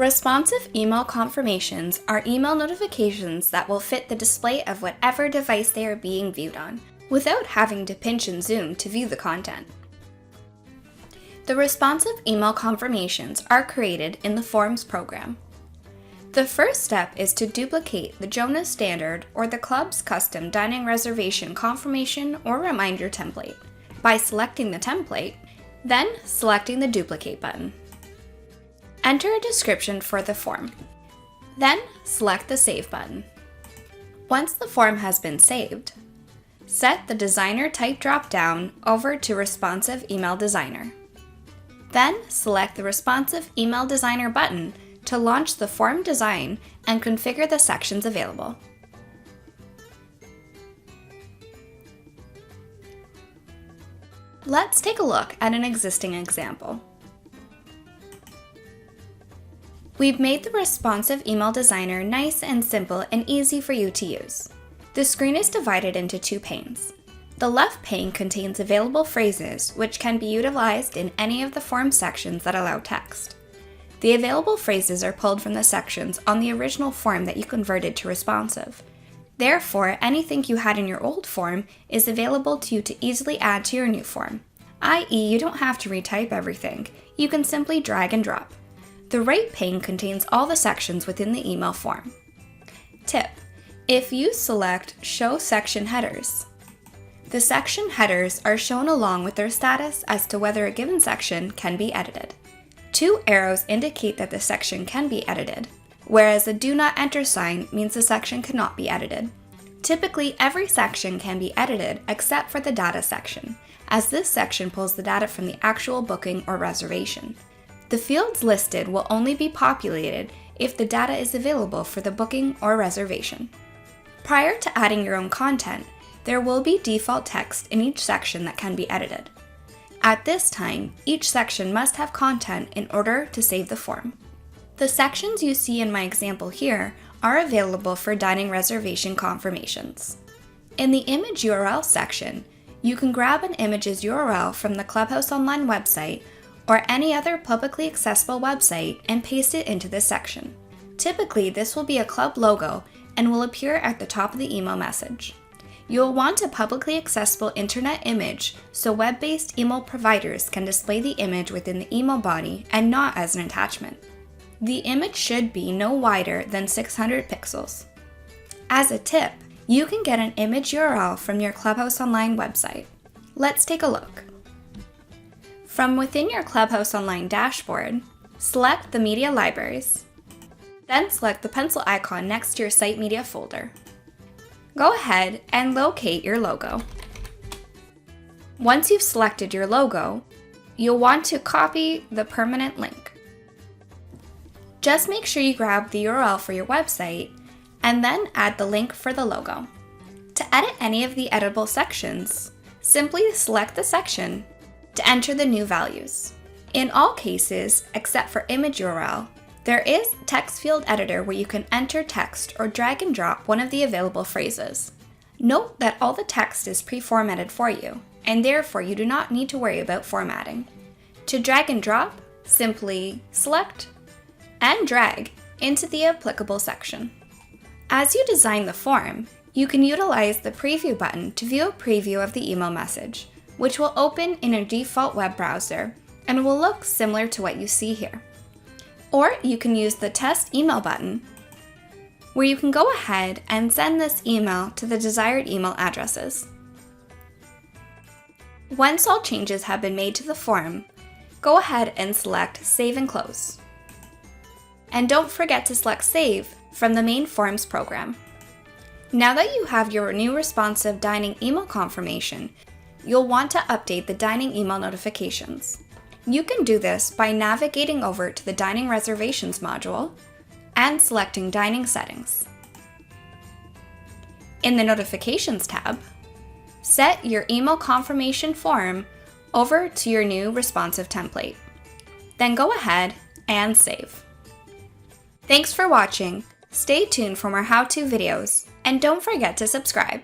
Responsive email confirmations are email notifications that will fit the display of whatever device they are being viewed on, without having to pinch and zoom to view the content. The responsive email confirmations are created in the Forms program. The first step is to duplicate the Jonas Standard or the club's custom dining reservation confirmation or reminder template by selecting the template, then selecting the duplicate button. Enter a description for the form, then select the Save button. Once the form has been saved, set the Designer Type drop-down over to Responsive Email Designer. Then select the Responsive Email Designer button to launch the form design and configure the sections available. Let's take a look at an existing example. We've made the Responsive Email Designer nice and simple and easy for you to use. The screen is divided into two panes. The left pane contains available phrases which can be utilized in any of the form sections that allow text. The available phrases are pulled from the sections on the original form that you converted to responsive. Therefore, anything you had in your old form is available to you to easily add to your new form, i.e., you don't have to retype everything, you can simply drag and drop. The right pane contains all the sections within the email form. Tip: if you select Show Section Headers, the section headers are shown along with their status as to whether a given section can be edited. Two arrows indicate that the section can be edited, whereas a Do Not Enter sign means the section cannot be edited. Typically, every section can be edited except for the Data section, as this section pulls the data from the actual booking or reservation. The fields listed will only be populated if the data is available for the booking or reservation. Prior to adding your own content, there will be default text in each section that can be edited. At this time, each section must have content in order to save the form. The sections you see in my example here are available for dining reservation confirmations. In the Image URL section, you can grab an image's URL from the Clubhouse Online website or any other publicly accessible website and paste it into this section. Typically, this will be a club logo and will appear at the top of the email message. You'll want a publicly accessible internet image so web-based email providers can display the image within the email body and not as an attachment. The image should be no wider than 600 pixels. As a tip, you can get an image URL from your Clubhouse Online website. Let's take a look. From within your Clubhouse Online dashboard, select the Media Libraries, then select the pencil icon next to your Site Media folder. Go ahead and locate your logo. Once you've selected your logo, you'll want to copy the permanent link. Just make sure you grab the URL for your website and then add the link for the logo. To edit any of the editable sections, simply select the section to enter the new values. In all cases, except for image URL, there is a text field editor where you can enter text or drag and drop one of the available phrases. Note that all the text is pre-formatted for you, and therefore you do not need to worry about formatting. To drag and drop, simply select and drag into the applicable section. As you design the form, you can utilize the Preview button to view a preview of the email message, which will open in a default web browser and will look similar to what you see here. Or you can use the Test Email button, where you can go ahead and send this email to the desired email addresses. Once all changes have been made to the form, go ahead and select Save and Close. And don't forget to select Save from the main Forms program. Now that you have your new responsive dining email confirmation, you'll want to update the dining email notifications. You can do this by navigating over to the Dining Reservations module and selecting Dining Settings. In the Notifications tab, set your email confirmation form over to your new responsive template. Then go ahead and save. Thanks for watching. Stay tuned for more how-to videos, and don't forget to subscribe.